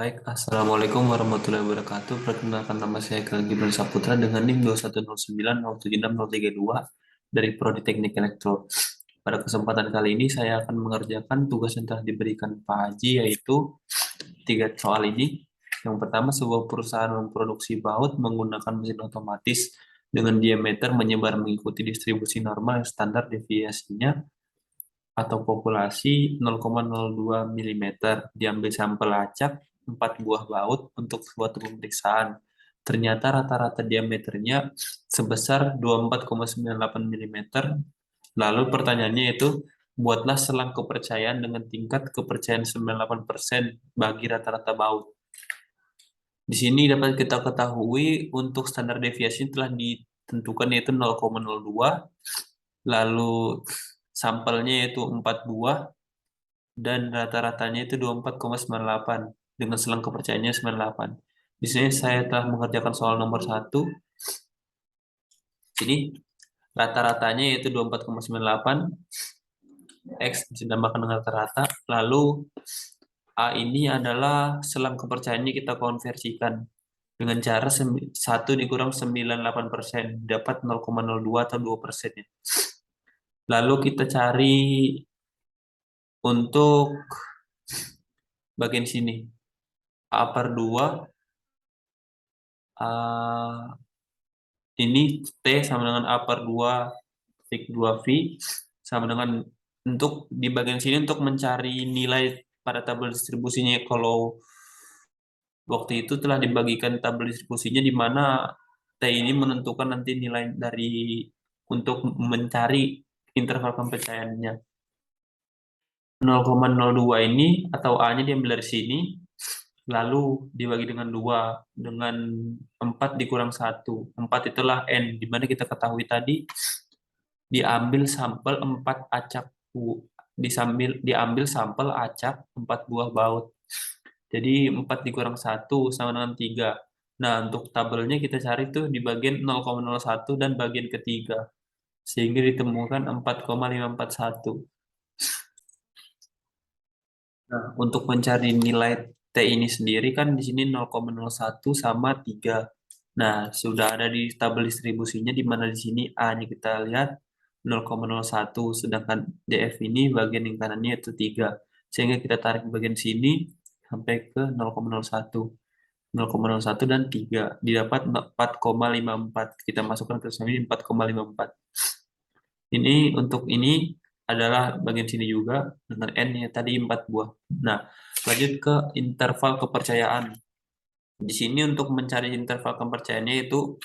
Baik, Assalamualaikum warahmatullahi wabarakatuh. Perkenalkan nama saya Kang Gibran Saputra dengan NIM 210907632 dari Prodi Teknik Elektro. Pada kesempatan kali ini saya akan mengerjakan tugas yang telah diberikan Pak Haji, yaitu tiga soal ini. Yang pertama, sebuah perusahaan memproduksi baut menggunakan mesin otomatis dengan diameter menyebar mengikuti distribusi normal yang standar deviasinya atau populasi 0,02 mm. Diambil sampel acak 4 buah baut untuk suatu pemeriksaan. Ternyata rata-rata diameternya sebesar 24,98 mm. Lalu pertanyaannya itu, buatlah selang kepercayaan dengan tingkat kepercayaan 98% bagi rata-rata baut. Di sini dapat kita ketahui untuk standar deviasi telah ditentukan yaitu 0,02, lalu sampelnya yaitu 4 buah, dan rata-ratanya itu 24,98 dengan selang kepercayaannya 98. Di sini saya telah mengerjakan soal nomor 1. Ini rata-ratanya yaitu 24,98, X ditambahkan dengan rata-rata, lalu A ini adalah selang kepercayaannya kita konversikan dengan cara 1 dikurang 98%, dapat 0,02 atau 2%. Lalu kita cari untuk bagian sini. A per 2, ini T sama dengan A per 2 fik 2V sama dengan, untuk di bagian sini untuk mencari nilai pada tabel distribusinya. Kalau waktu itu telah dibagikan tabel distribusinya di mana T ini menentukan nanti nilai dari untuk mencari interval kepercayaannya. 0,02 ini atau A-nya diambil dari sini, lalu dibagi dengan 2, dengan 4 dikurang 1. 4 itulah N, di mana kita ketahui tadi diambil sampel 4 acak, diambil sampel acak 4 buah baut. Jadi 4 dikurang 1 sama dengan 3. Nah, untuk tabelnya kita cari tuh di bagian 0,01 dan bagian ketiga. Sehingga ditemukan 4,541. Nah, untuk mencari nilai T ini sendiri kan di sini 0,01 sama 3. Nah, sudah ada di tabel distribusinya di mana di sini A-nya kita lihat 0,01, sedangkan DF ini bagian yang kanannya itu 3. Sehingga kita tarik bagian sini sampai ke 0,01. 0,01 dan 3 didapat 4,54. Kita masukkan ke sini 4,54. Ini untuk ini adalah bagian sini juga dengan N nya tadi 4 buah. Nah, lanjut ke interval kepercayaan. Di sini untuk mencari interval kepercayaannya itu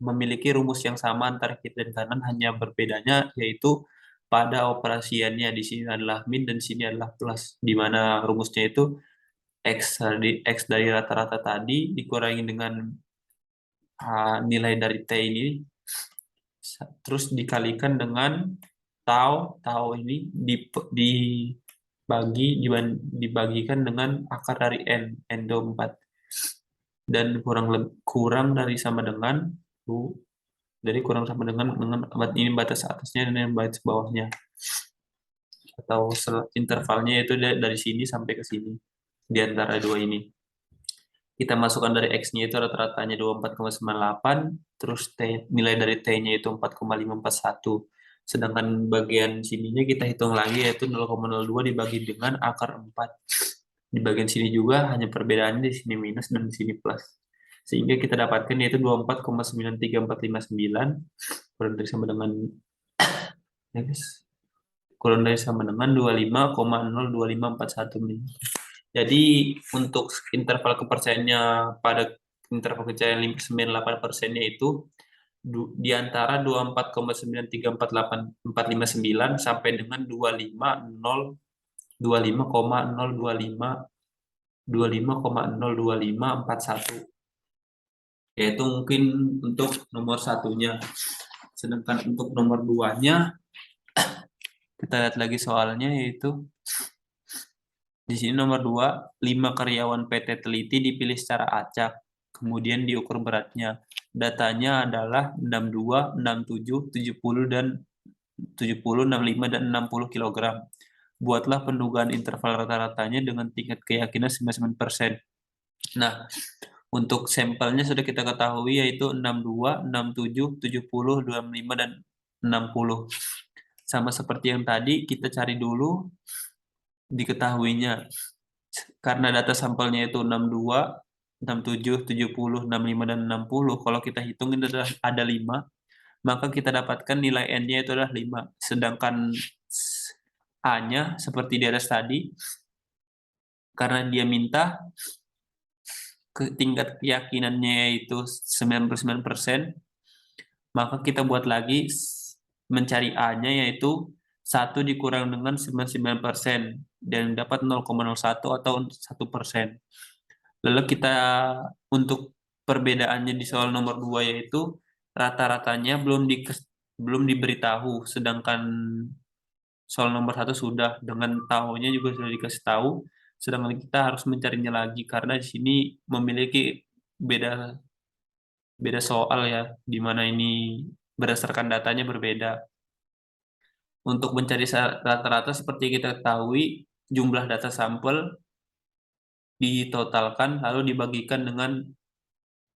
memiliki rumus yang sama antara kiri dan kanan, hanya berbedanya yaitu pada operasiannya. Di sini adalah min dan di sini adalah plus, di mana rumusnya itu X dari rata-rata tadi dikurangi dengan nilai dari T ini, terus dikalikan dengan tau. Tau ini dibagikan dengan akar dari N, N24. Dan kurang dari sama dengan U, dari kurang sama dengan ini batas atasnya dan yang batas bawahnya, atau intervalnya itu dari sini sampai ke sini, di antara dua ini. Kita masukkan dari X-nya itu rata-ratanya 24,98, terus nilai dari T-nya itu 4,541. Sedangkan bagian sininya kita hitung lagi yaitu 0,02 dibagi dengan akar 4. Di bagian sini juga hanya perbedaannya di sini minus dan di sini plus. Sehingga kita dapatkan yaitu 24,93459 kurang dari sama dengan ya guys, kurang dari sama dengan 25,02541 min. Jadi untuk interval kepercayaannya pada interval kepercayaan 98%-nya itu di antara 24,9348459 sampai dengan 25,02541, yaitu mungkin untuk nomor satunya. Sedangkan untuk nomor duanya kita lihat lagi soalnya, yaitu di sini nomor 2, 5 karyawan PT Teliti dipilih secara acak, kemudian diukur beratnya. Datanya adalah 62, 67, 70 dan 70, 65 dan 60 kg. Buatlah pendugaan interval rata-ratanya dengan tingkat keyakinan 99%. Nah, untuk sampelnya sudah kita ketahui yaitu 62, 67, 70, 25, dan 60. Sama seperti yang tadi, kita cari dulu diketahuinya. Karena data sampelnya itu 62, 67, 70, 65, dan 60. Kalau kita hitung itu ada 5, maka kita dapatkan nilai N-nya itu adalah 5. Sedangkan A-nya seperti di atas tadi, karena dia minta ke tingkat keyakinannya yaitu 99%, maka kita buat lagi mencari A-nya yaitu 1 dikurang dengan 99% dan dapat 0,01 atau 1%. Lalu kita untuk perbedaannya di soal nomor 2 yaitu rata-ratanya belum diberitahu, sedangkan soal nomor 1 sudah dengan tahunya juga sudah dikasih tahu, sedangkan kita harus mencarinya lagi karena di sini memiliki beda beda soal ya, di mana ini berdasarkan datanya berbeda. Untuk mencari rata-rata seperti kita ketahui, jumlah data sampel ditotalkan lalu dibagikan dengan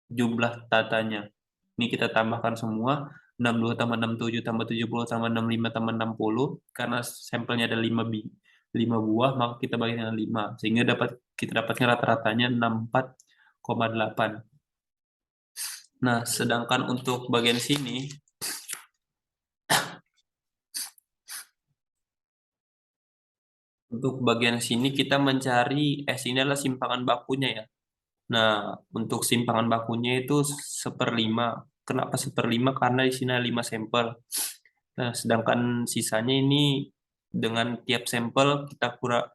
jumlah datanya. Ini kita tambahkan semua, 62 tambah 67 tambah 70 tambah 65 tambah 60, karena sampelnya ada 5 buah, maka kita bagi dengan 5, sehingga kita dapatnya rata-ratanya 64,8. Nah, sedangkan untuk bagian sini, kita mencari S ini adalah simpangan bakunya ya. Nah, untuk simpangan bakunya itu 1/5. Kenapa 1/5? Karena di sini ada 5 sampel. Nah, sedangkan sisanya ini dengan tiap sampel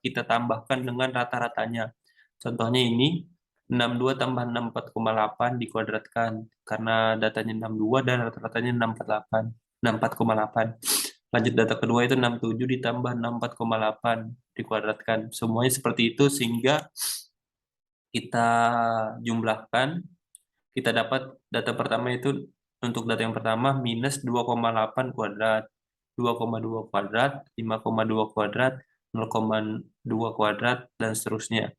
kita tambahkan dengan rata-ratanya. Contohnya ini 62 tambah 64,8 dikuadratkan karena datanya 62 dan rata-ratanya 648, 64,8. Lanjut data kedua itu 67 ditambah 64,8 dikuadratkan. Semuanya seperti itu sehingga kita jumlahkan, kita dapat data pertama itu untuk data yang pertama minus 2,8 kuadrat, 2,2 kuadrat, 5,2 kuadrat, 0,2 kuadrat, dan seterusnya.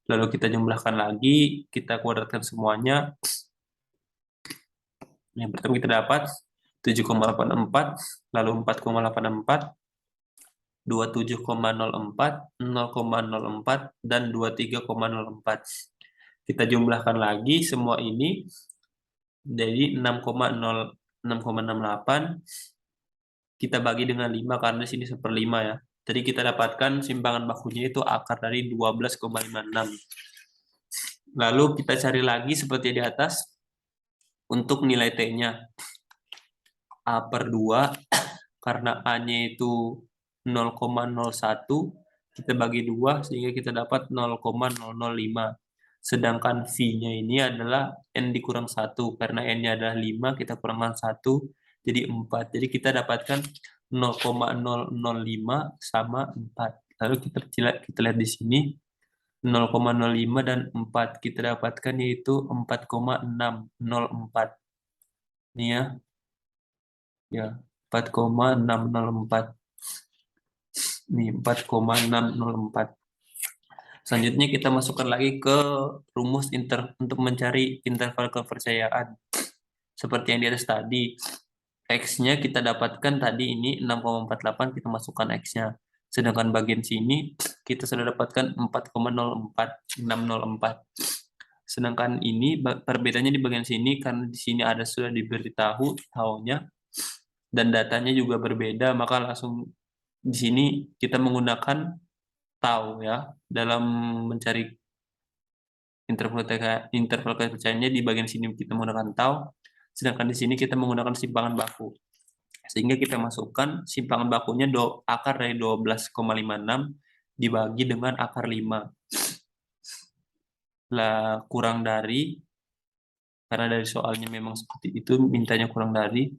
Lalu kita jumlahkan lagi, kita kuadratkan semuanya. Yang pertama kita dapat 7,84, lalu 4,84, 27,04, 0,04, dan 23,04. Kita jumlahkan lagi semua ini jadi 6,68, kita bagi dengan 5 karena di sini 1/5 ya. Jadi kita dapatkan simpangan bakunya itu akar dari 12,56. Lalu kita cari lagi seperti di atas untuk nilai T-nya. A/2 karena A-nya itu 0,01, kita bagi 2 sehingga kita dapat 0,005. Sedangkan V-nya ini adalah N dikurang 1, karena N-nya adalah 5, kita kurangkan 1, jadi 4. Jadi kita dapatkan 0,005 sama 4. Lalu kita lihat di sini, 0,05 dan 4. Kita dapatkan yaitu 4,604. Ini ya 4,604. Nih, 4,604. Selanjutnya kita masukkan lagi ke rumus untuk mencari interval kepercayaan. Seperti yang di atas tadi, X-nya kita dapatkan tadi ini 6,48, kita masukkan X-nya. Sedangkan bagian sini kita sudah dapatkan 4,04604. Sedangkan ini perbedaannya di bagian sini karena di sini ada sudah diberitahu tahunnya dan datanya juga berbeda, maka langsung di sini kita menggunakan tahu ya dalam mencari interval kepercayaannya. Di bagian sini kita menggunakan tahu, sedangkan di sini kita menggunakan simpangan baku. Sehingga kita masukkan simpangan bakunya akar dari 12,56 dibagi dengan akar 5. Lah kurang dari, karena dari soalnya memang seperti itu, mintanya kurang dari,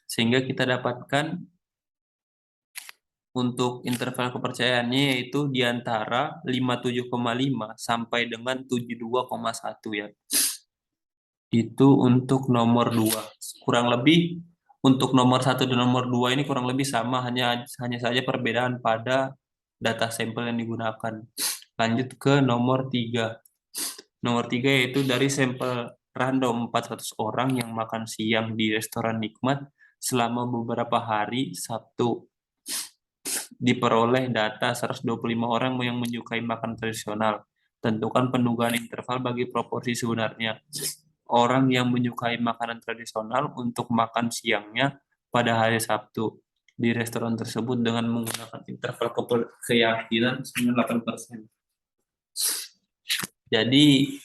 sehingga kita dapatkan untuk interval kepercayaannya yaitu di antara 57,5 sampai dengan 72,1 ya. Itu untuk nomor 2. Kurang lebih untuk nomor 1 dan nomor 2 ini kurang lebih sama, hanya saja perbedaan pada data sampel yang digunakan. Lanjut ke nomor 3. Nomor 3 yaitu dari sampel random 400 orang yang makan siang di restoran Nikmat selama beberapa hari Sabtu. Diperoleh data 125 orang yang menyukai makan tradisional. Tentukan pendugaan interval bagi proporsi sebenarnya. Orang yang menyukai makanan tradisional untuk makan siangnya pada hari Sabtu di restoran tersebut dengan menggunakan interval keyakinan 98%. Jadi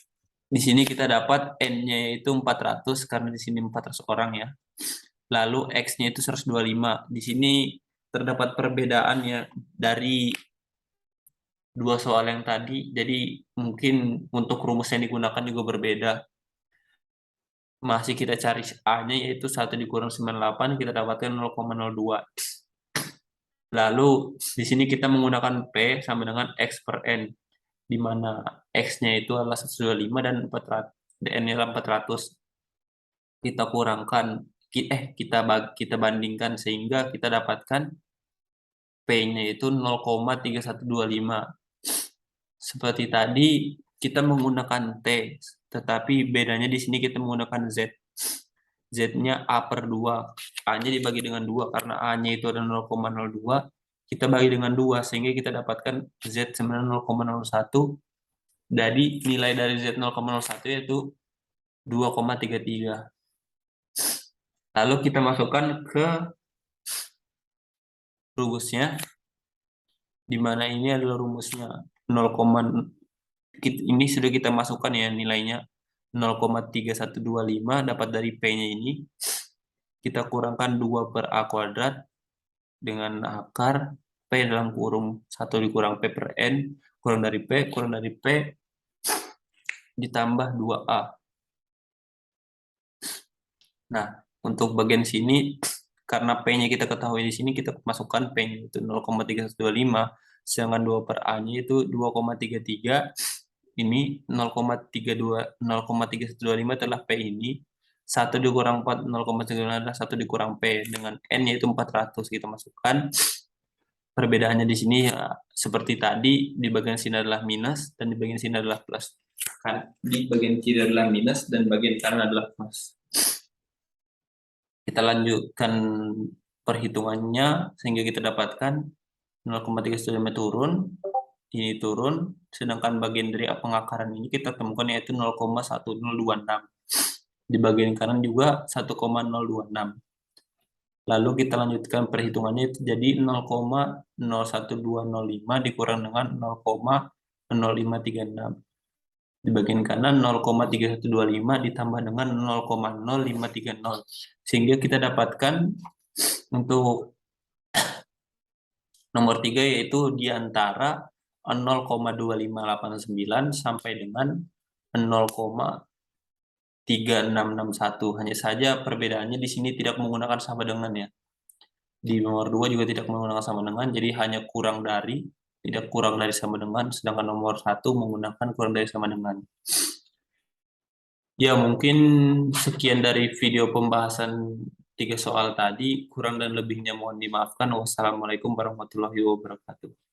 di sini kita dapat N-nya itu 400 karena di sini 400 orang ya. Lalu X-nya itu 125. Di sini terdapat perbedaannya dari dua soal yang tadi. Jadi mungkin untuk rumus yang digunakan juga berbeda. Masih kita cari A-nya yaitu 1 dikurang 98 kita dapatkan 0,02. Lalu di sini kita menggunakan P sama dengan X per N, di mana X-nya itu adalah 125 dan 400, N-nya adalah 400. Kita kurangkan, kita bandingkan sehingga kita dapatkan P-nya itu 0,3125. Seperti tadi kita menggunakan T, tetapi bedanya di sini kita menggunakan Z. Z-nya A per 2. A-nya dibagi dengan 2 karena A-nya itu ada 0,02. Kita bagi dengan 2 sehingga kita dapatkan Z sama 0,01. Jadi nilai dari Z 0,01 yaitu 2,33. Lalu kita masukkan ke rumusnya, di mana ini adalah rumusnya 0, ini sudah kita masukkan ya nilainya 0,3125 dapat dari P-nya ini. Kita kurangkan 2 per A kuadrat dengan akar P dalam kurung 1 dikurang P per N kurang dari P ditambah 2A. Nah, untuk bagian sini karena P-nya kita ketahui di sini kita masukkan P-nya itu 0,3125 sedangkan 2 per A-nya itu 2,33. Ini 0,3125 adalah P ini. 1 dikurang 4, 0,3 adalah 1 dikurang P. Dengan N yaitu 400 kita masukkan. Perbedaannya di sini ya, seperti tadi, di bagian sini adalah minus, dan di bagian sini adalah plus. Kan, di bagian kiri adalah minus, dan bagian kanan adalah plus. Kita lanjutkan perhitungannya, sehingga kita dapatkan 0,315 turun, ini turun, sedangkan bagian dari pengakaran ini kita temukan yaitu 0,1026. Di bagian kanan juga 1,026. Lalu kita lanjutkan perhitungannya itu jadi 0,01205 dikurang dengan 0,0536. Di bagian kanan 0,3125 ditambah dengan 0,0530. Sehingga kita dapatkan untuk nomor 3 yaitu di antara 0,2589 sampai dengan 0,3661. Hanya saja perbedaannya di sini tidak menggunakan sama dengan ya. Di nomor 2 juga tidak menggunakan sama dengan, jadi hanya kurang dari, tidak kurang dari sama dengan, sedangkan nomor 1 menggunakan kurang dari sama dengan. Ya, mungkin sekian dari video pembahasan 3 soal tadi. Kurang dan lebihnya mohon dimaafkan. Wassalamualaikum warahmatullahi wabarakatuh.